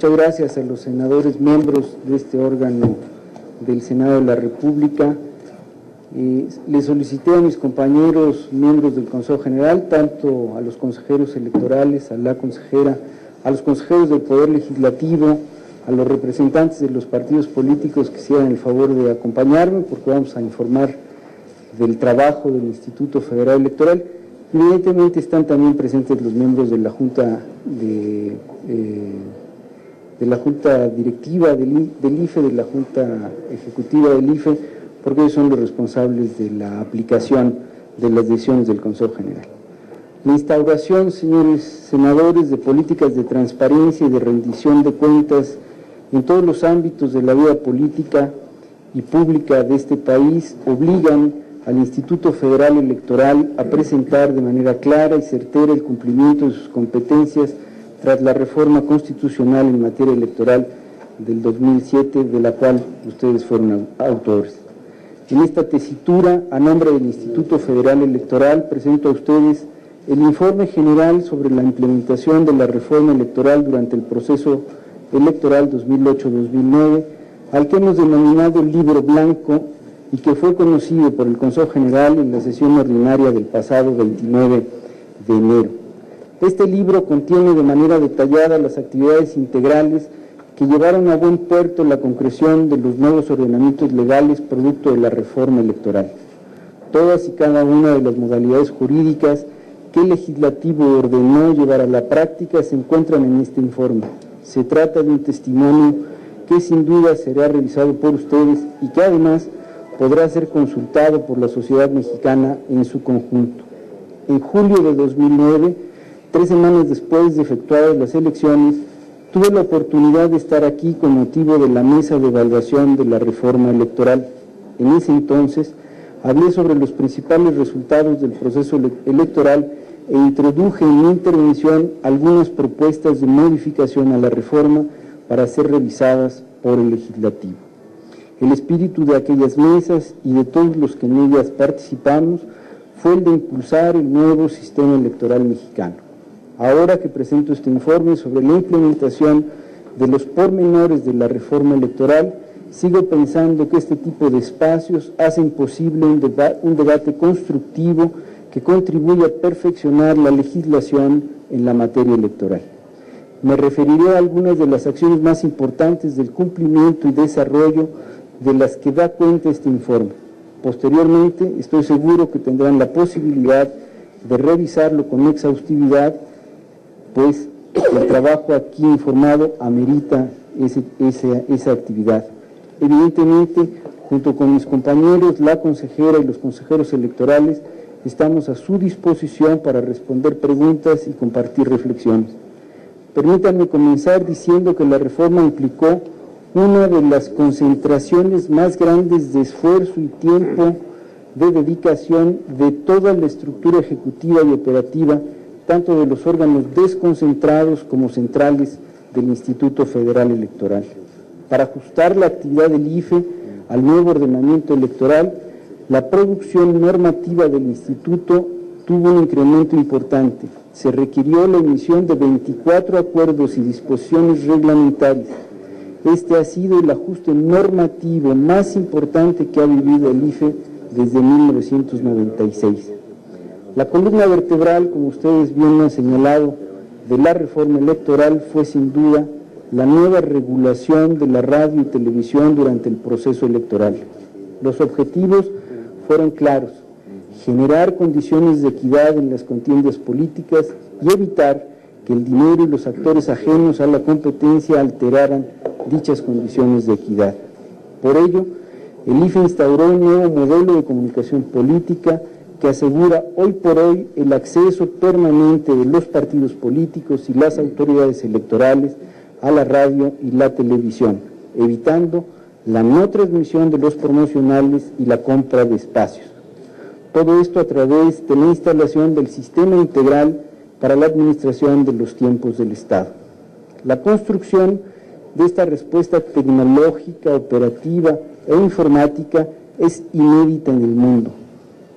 Muchas gracias a los senadores miembros de este órgano del Senado de la República. Le solicité a mis compañeros miembros del Consejo General, tanto a los consejeros electorales, a la consejera, a los consejeros del Poder Legislativo, a los representantes de los partidos políticos que hicieran el favor de acompañarme, porque vamos a informar del trabajo del Instituto Federal Electoral. Evidentemente están también presentes los miembros de la Junta de la Junta Directiva del IFE, de la Junta Ejecutiva del IFE, porque ellos son los responsables de la aplicación de las decisiones del Consejo General. La instauración, señores senadores, de políticas de transparencia y de rendición de cuentas en todos los ámbitos de la vida política y pública de este país obligan al Instituto Federal Electoral a presentar de manera clara y certera el cumplimiento de sus competencias tras la reforma constitucional en materia electoral del 2007, de la cual ustedes fueron autores. En esta tesitura, a nombre del Instituto Federal Electoral, presento a ustedes el informe general sobre la implementación de la reforma electoral durante el proceso electoral 2008-2009, al que hemos denominado el Libro Blanco y que fue conocido por el Consejo General en la sesión ordinaria del pasado 29 de enero. Este libro contiene de manera detallada las actividades integrales que llevaron a buen puerto la concreción de los nuevos ordenamientos legales producto de la reforma electoral. Todas y cada una de las modalidades jurídicas que el Legislativo ordenó llevar a la práctica se encuentran en este informe. Se trata de un testimonio que sin duda será revisado por ustedes y que además podrá ser consultado por la sociedad mexicana en su conjunto. En julio de 2009, 3 semanas después de efectuadas las elecciones, tuve la oportunidad de estar aquí con motivo de la mesa de evaluación de la reforma electoral. En ese entonces, hablé sobre los principales resultados del proceso electoral e introduje en mi intervención algunas propuestas de modificación a la reforma para ser revisadas por el Legislativo. El espíritu de aquellas mesas y de todos los que en ellas participamos fue el de impulsar el nuevo sistema electoral mexicano. Ahora que presento este informe sobre la implementación de los pormenores de la reforma electoral, sigo pensando que este tipo de espacios hacen posible un debate constructivo que contribuye a perfeccionar la legislación en la materia electoral. Me referiré a algunas de las acciones más importantes del cumplimiento y desarrollo de las que da cuenta este informe. Posteriormente, estoy seguro que tendrán la posibilidad de revisarlo con exhaustividad, pues el trabajo aquí informado amerita esa actividad. Evidentemente, junto con mis compañeros, la consejera y los consejeros electorales, estamos a su disposición para responder preguntas y compartir reflexiones. Permítanme comenzar diciendo que la reforma implicó una de las concentraciones más grandes de esfuerzo y tiempo de dedicación de toda la estructura ejecutiva y operativa, tanto de los órganos desconcentrados como centrales del Instituto Federal Electoral. Para ajustar la actividad del IFE al nuevo ordenamiento electoral, la producción normativa del Instituto tuvo un incremento importante. Se requirió la emisión de 24 acuerdos y disposiciones reglamentarias. Este ha sido el ajuste normativo más importante que ha vivido el IFE desde 1996. La columna vertebral, como ustedes bien han señalado, de la reforma electoral fue sin duda la nueva regulación de la radio y televisión durante el proceso electoral. Los objetivos fueron claros: generar condiciones de equidad en las contiendas políticas y evitar que el dinero y los actores ajenos a la competencia alteraran dichas condiciones de equidad. Por ello, el IFE instauró un nuevo modelo de comunicación política que asegura hoy por hoy el acceso permanente de los partidos políticos y las autoridades electorales a la radio y la televisión, evitando la no transmisión de los promocionales y la compra de espacios. Todo esto a través de la instalación del Sistema Integral para la Administración de los Tiempos del Estado. La construcción de esta respuesta tecnológica, operativa e informática es inédita en el mundo.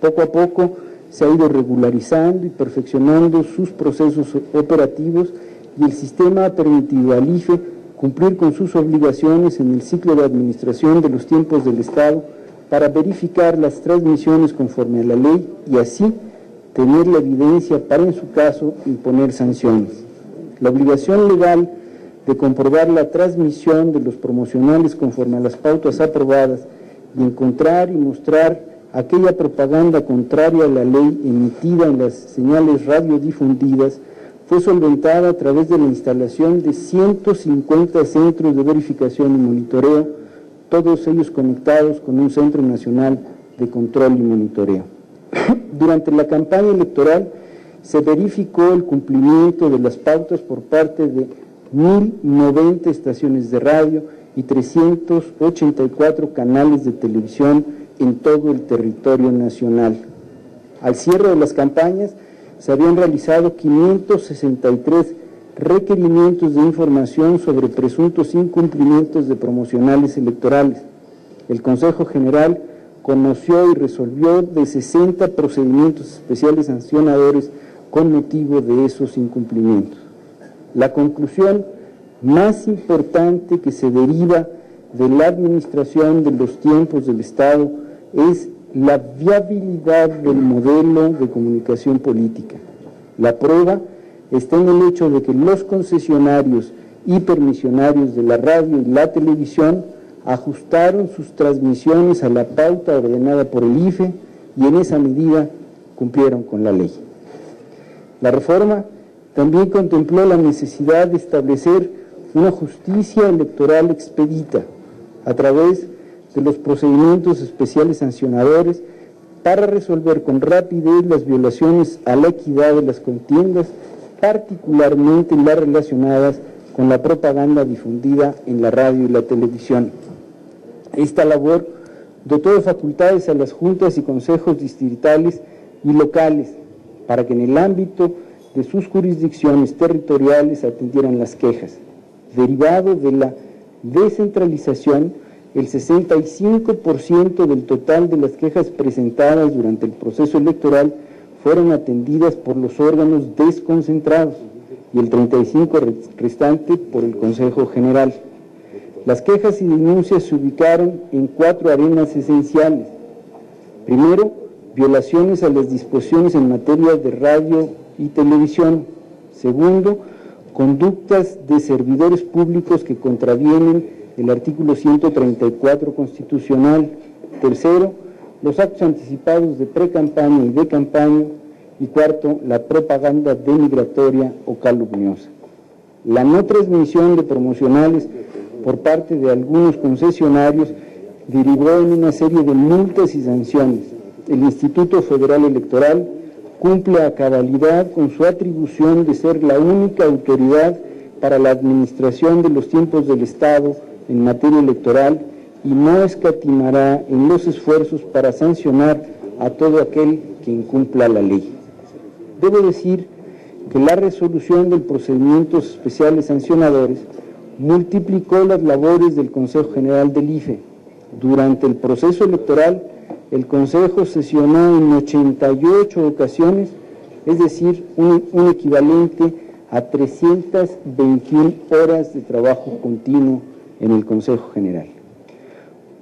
Poco a poco se ha ido regularizando y perfeccionando sus procesos operativos y el sistema ha permitido al IFE cumplir con sus obligaciones en el ciclo de administración de los tiempos del Estado para verificar las transmisiones conforme a la ley y así tener la evidencia para, en su caso, imponer sanciones. La obligación legal de comprobar la transmisión de los promocionales conforme a las pautas aprobadas y encontrar y mostrar aquella propaganda contraria a la ley emitida en las señales radiodifundidas fue solventada a través de la instalación de 150 centros de verificación y monitoreo, todos ellos conectados con un Centro Nacional de Control y Monitoreo. Durante la campaña electoral se verificó el cumplimiento de las pautas por parte de 1.090 estaciones de radio y 384 canales de televisión en todo el territorio nacional. Al cierre de las campañas se habían realizado 563 requerimientos de información sobre presuntos incumplimientos de promocionales electorales. El Consejo General conoció y resolvió de 60 procedimientos especiales sancionadores con motivo de esos incumplimientos. La conclusión más importante que se deriva de la administración de los tiempos del Estado es la viabilidad del modelo de comunicación política. La prueba está en el hecho de que los concesionarios y permisionarios de la radio y la televisión ajustaron sus transmisiones a la pauta ordenada por el IFE y en esa medida cumplieron con la ley. La reforma también contempló la necesidad de establecer una justicia electoral expedita a través de los procedimientos especiales sancionadores para resolver con rapidez las violaciones a la equidad de las contiendas, particularmente las relacionadas con la propaganda difundida en la radio y la televisión. Esta labor dotó de facultades a las juntas y consejos distritales y locales para que en el ámbito de sus jurisdicciones territoriales atendieran las quejas. Derivado de la descentralización, el 65% del total de las quejas presentadas durante el proceso electoral fueron atendidas por los órganos desconcentrados y el 35% restante por el Consejo General. Las quejas y denuncias se ubicaron en 4 arenas esenciales. Primero, violaciones a las disposiciones en materia de radio y televisión. Segundo, conductas de servidores públicos que contravienen el artículo 134 constitucional. Tercero, los actos anticipados de precampaña y de campaña. Y cuarto, la propaganda denigratoria o calumniosa. La no transmisión de promocionales por parte de algunos concesionarios derivó en una serie de multas y sanciones. El Instituto Federal Electoral cumple a cabalidad con su atribución de ser la única autoridad para la administración de los tiempos del Estado en materia electoral y no escatimará en los esfuerzos para sancionar a todo aquel que incumpla la ley. Debo decir que la resolución de procedimientos especiales sancionadores multiplicó las labores del Consejo General del IFE. Durante el proceso electoral, el Consejo sesionó en 88 ocasiones, es decir, un equivalente a 321 horas de trabajo continuo en el Consejo General.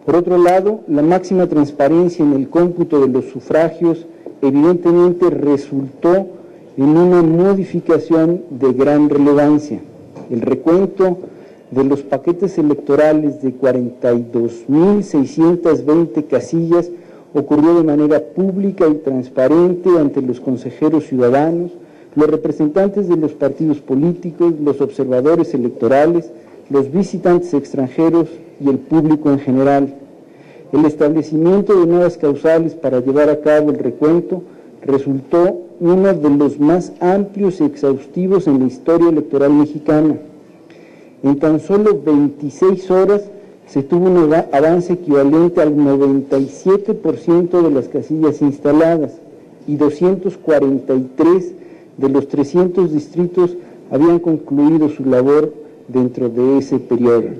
Por otro lado, la máxima transparencia en el cómputo de los sufragios evidentemente resultó en una modificación de gran relevancia. El recuento de los paquetes electorales de 42.620 casillas ocurrió de manera pública y transparente ante los consejeros ciudadanos, los representantes de los partidos políticos, los observadores electorales, los visitantes extranjeros y el público en general. El establecimiento de nuevas causales para llevar a cabo el recuento resultó uno de los más amplios y exhaustivos en la historia electoral mexicana. En tan solo 26 horas se tuvo un avance equivalente al 97% de las casillas instaladas y 243 de los 300 distritos habían concluido su labor dentro de ese periodo.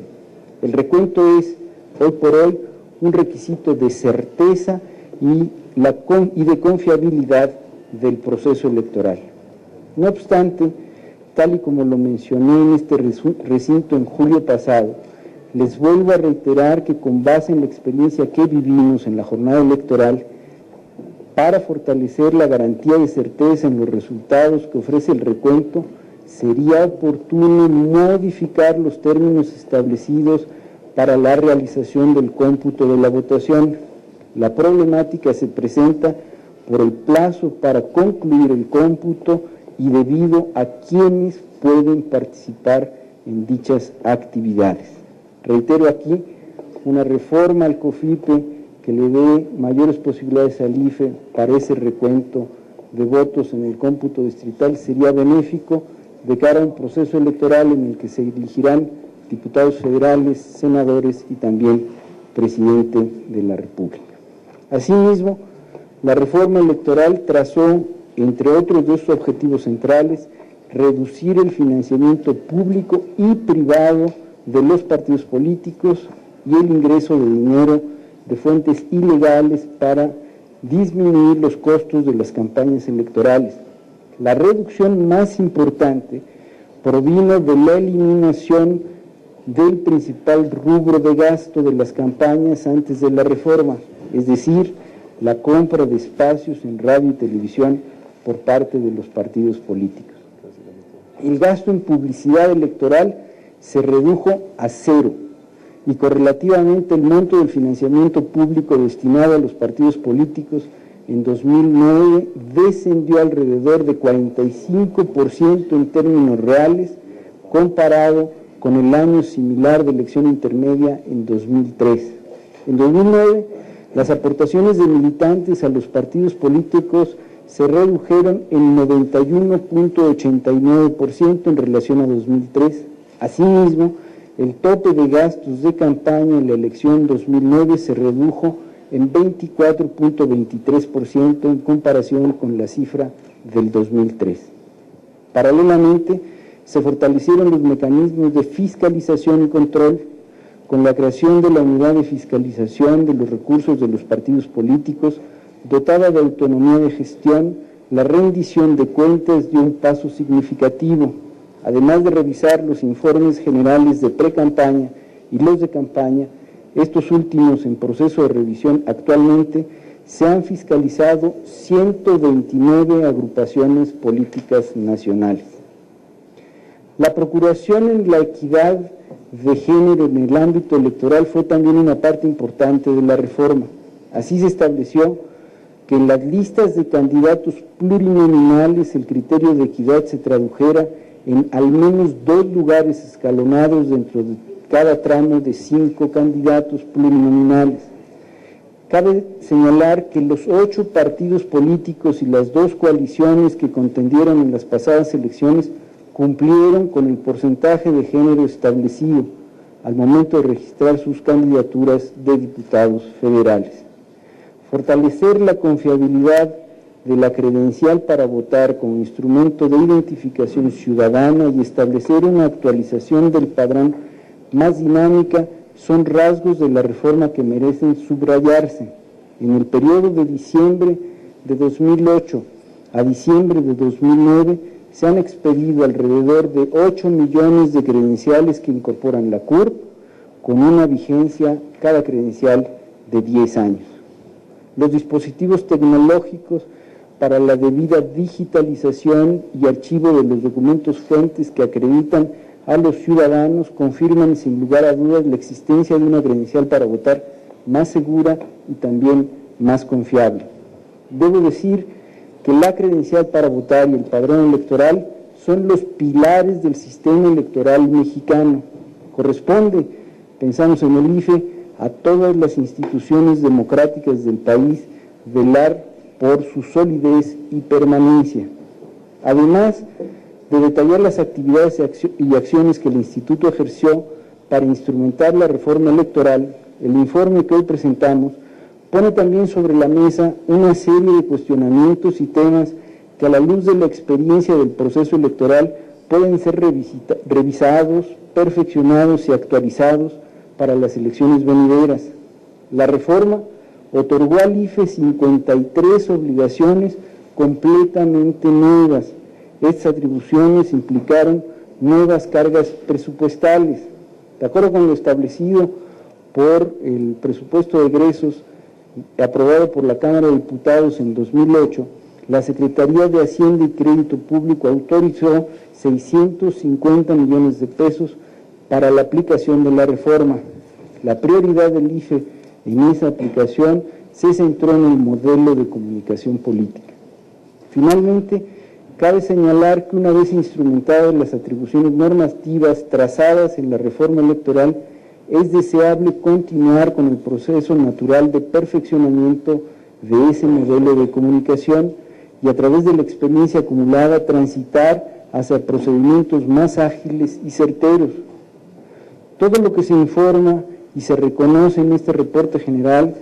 El recuento es, hoy por hoy, un requisito de certeza y de confiabilidad del proceso electoral. No obstante, tal y como lo mencioné en este recinto en julio pasado, les vuelvo a reiterar que con base en la experiencia que vivimos en la jornada electoral, para fortalecer la garantía de certeza en los resultados que ofrece el recuento, sería oportuno modificar los términos establecidos para la realización del cómputo de la votación. La problemática se presenta por el plazo para concluir el cómputo y debido a quienes pueden participar en dichas actividades. Reitero aquí, una reforma al COFIPE que le dé mayores posibilidades al IFE para ese recuento de votos en el cómputo distrital sería benéfico de cara a un proceso electoral en el que se elegirán diputados federales, senadores y también presidente de la República. Asimismo, la reforma electoral trazó, entre otros dos objetivos centrales, reducir el financiamiento público y privado de los partidos políticos y el ingreso de dinero de fuentes ilegales para disminuir los costos de las campañas electorales. La reducción más importante provino de la eliminación del principal rubro de gasto de las campañas antes de la reforma, es decir, la compra de espacios en radio y televisión por parte de los partidos políticos. El gasto en publicidad electoral se redujo a cero y correlativamente el monto del financiamiento público destinado a los partidos políticos en 2009 descendió alrededor de 45% en términos reales comparado con el año similar de elección intermedia en 2003. En 2009, las aportaciones de militantes a los partidos políticos se redujeron en 91.89% en relación a 2003. Asimismo, el tope de gastos de campaña en la elección 2009 se redujo en 24.23% en comparación con la cifra del 2003. Paralelamente, se fortalecieron los mecanismos de fiscalización y control con la creación de la unidad de fiscalización de los recursos de los partidos políticos, dotada de autonomía de gestión. La rendición de cuentas dio un paso significativo, además de revisar los informes generales de pre-campaña y los de campaña. Estos últimos en proceso de revisión actualmente, se han fiscalizado 129 agrupaciones políticas nacionales. La procuración en la equidad de género en el ámbito electoral fue también una parte importante de la reforma. Así se estableció que en las listas de candidatos plurinominales el criterio de equidad se tradujera en al menos 2 lugares escalonados dentro de cada tramo de 5 candidatos plurinominales. Cabe señalar que los 8 partidos políticos y las 2 coaliciones que contendieron en las pasadas elecciones cumplieron con el porcentaje de género establecido al momento de registrar sus candidaturas de diputados federales. Fortalecer la confiabilidad de la credencial para votar como instrumento de identificación ciudadana y establecer una actualización del padrón más dinámica son rasgos de la reforma que merecen subrayarse. En el periodo de diciembre de 2008 a diciembre de 2009 se han expedido alrededor de 8 millones de credenciales que incorporan la CURP, con una vigencia cada credencial de 10 años. Los dispositivos tecnológicos para la debida digitalización y archivo de los documentos fuentes que acreditan a los ciudadanos confirman sin lugar a dudas la existencia de una credencial para votar más segura y también más confiable. Debo decir que la credencial para votar y el padrón electoral son los pilares del sistema electoral mexicano. Corresponde, pensamos en el IFE, a todas las instituciones democráticas del país velar por su solidez y permanencia. Además de detallar las actividades y acciones que el Instituto ejerció para instrumentar la reforma electoral, el informe que hoy presentamos pone también sobre la mesa una serie de cuestionamientos y temas que a la luz de la experiencia del proceso electoral pueden ser revisados, perfeccionados y actualizados para las elecciones venideras. La reforma otorgó al IFE 53 obligaciones completamente nuevas, Estas atribuciones implicaron nuevas cargas presupuestales. De acuerdo con lo establecido por el presupuesto de egresos aprobado por la Cámara de Diputados en 2008, la Secretaría de Hacienda y Crédito Público autorizó 650 millones de pesos para la aplicación de la reforma. La prioridad del IFE en esa aplicación se centró en el modelo de comunicación política. Finalmente, cabe señalar que una vez instrumentadas las atribuciones normativas trazadas en la reforma electoral, es deseable continuar con el proceso natural de perfeccionamiento de ese modelo de comunicación y a través de la experiencia acumulada transitar hacia procedimientos más ágiles y certeros. Todo lo que se informa y se reconoce en este reporte general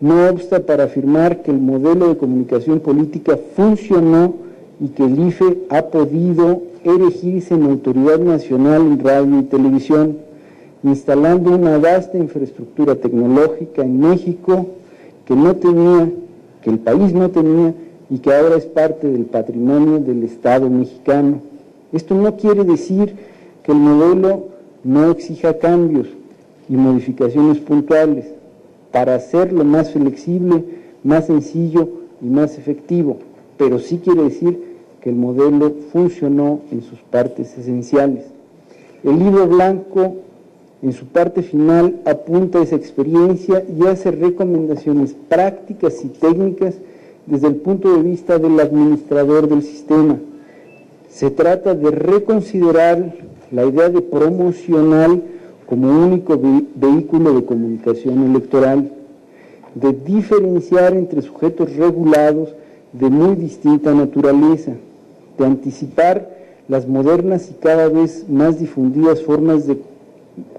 no obsta para afirmar que el modelo de comunicación política funcionó y que el IFE ha podido erigirse en autoridad nacional en radio y televisión, instalando una vasta infraestructura tecnológica en México que el país no tenía y que ahora es parte del patrimonio del Estado mexicano. Esto no quiere decir que el modelo no exija cambios y modificaciones puntuales para hacerlo más flexible, más sencillo y más efectivo, pero sí quiere decir que el modelo funcionó en sus partes esenciales. El libro blanco, en su parte final, apunta a esa experiencia y hace recomendaciones prácticas y técnicas desde el punto de vista del administrador del sistema. Se trata de reconsiderar la idea de promocional como único vehículo de comunicación electoral, de diferenciar entre sujetos regulados de muy distinta naturaleza, de anticipar las modernas y cada vez más difundidas formas de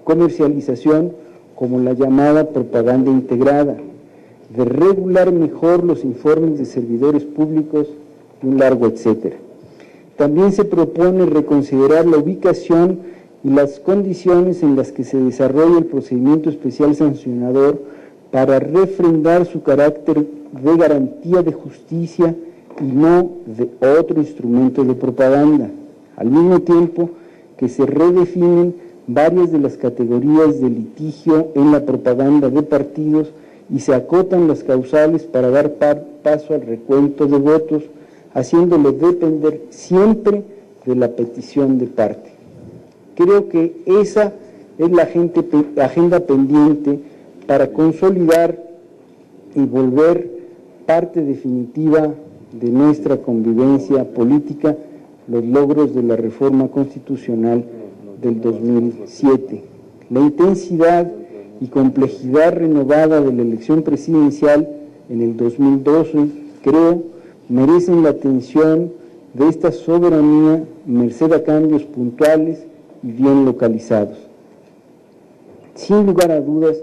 comercialización como la llamada propaganda integrada, de regular mejor los informes de servidores públicos y un largo etcétera. También se propone reconsiderar la ubicación y las condiciones en las que se desarrolla el procedimiento especial sancionador para refrendar su carácter de garantía de justicia y no de otro instrumento de propaganda, al mismo tiempo que se redefinen varias de las categorías de litigio en la propaganda de partidos y se acotan las causales para dar paso al recuento de votos, haciéndolo depender siempre de la petición de parte. Creo que esa es la agenda pendiente para consolidar y volver parte definitiva de nuestra convivencia política los logros de la reforma constitucional del 2007. La intensidad y complejidad renovada de la elección presidencial en el 2012, creo, merecen la atención de esta soberanía merced a cambios puntuales y bien localizados. Sin lugar a dudas,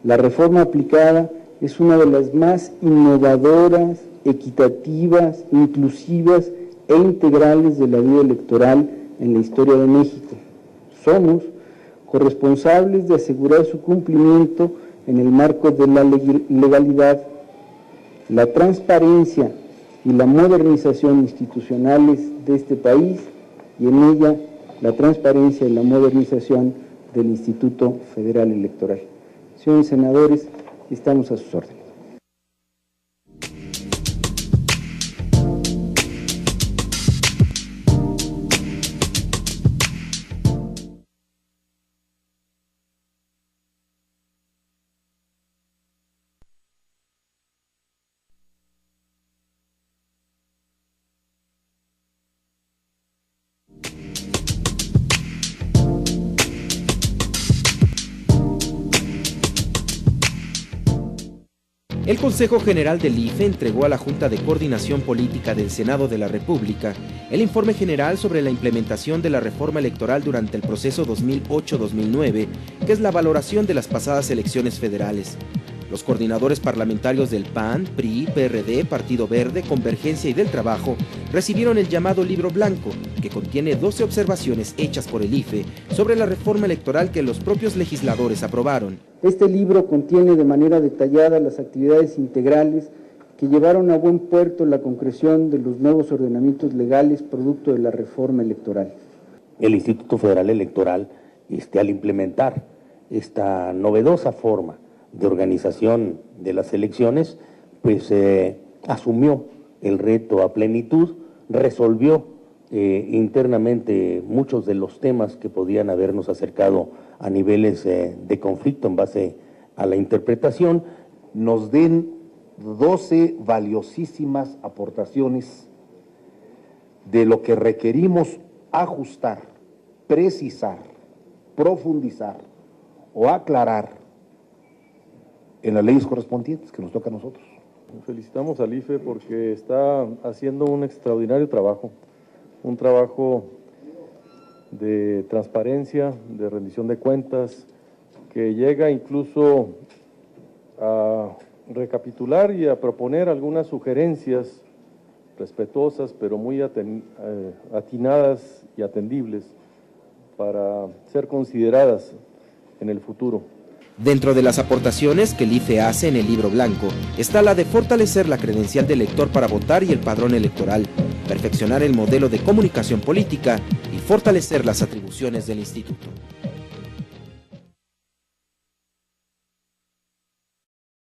la reforma aplicada es una de las más innovadoras, equitativas, inclusivas e integrales de la vida electoral en la historia de México. Somos corresponsables de asegurar su cumplimiento en el marco de la legalidad, la transparencia y la modernización institucionales de este país y en ella la transparencia y la modernización del Instituto Federal Electoral. Señores senadores, estamos a sus órdenes. El Consejo General del IFE entregó a la Junta de Coordinación Política del Senado de la República el informe general sobre la implementación de la reforma electoral durante el proceso 2008-2009, que es la valoración de las pasadas elecciones federales. Los coordinadores parlamentarios del PAN, PRI, PRD, Partido Verde, Convergencia y del Trabajo recibieron el llamado Libro Blanco, que contiene 12 observaciones hechas por el IFE sobre la reforma electoral que los propios legisladores aprobaron. Este libro contiene de manera detallada las actividades integrales que llevaron a buen puerto la concreción de los nuevos ordenamientos legales producto de la reforma electoral. El Instituto Federal Electoral, al implementar esta novedosa forma de organización de las elecciones, pues asumió el reto a plenitud, resolvió internamente muchos de los temas que podían habernos acercado a niveles de conflicto en base a la interpretación. Nos den 12 valiosísimas aportaciones de lo que requerimos ajustar, precisar, profundizar o aclarar en las leyes correspondientes que nos toca a nosotros. Felicitamos al IFE porque está haciendo un extraordinario trabajo, un trabajo de transparencia, de rendición de cuentas, que llega incluso a recapitular y a proponer algunas sugerencias respetuosas, pero muy atinadas y atendibles para ser consideradas en el futuro. Dentro de las aportaciones que el IFE hace en el Libro Blanco está la de fortalecer la credencial del elector para votar y el padrón electoral, perfeccionar el modelo de comunicación política y fortalecer las atribuciones del instituto.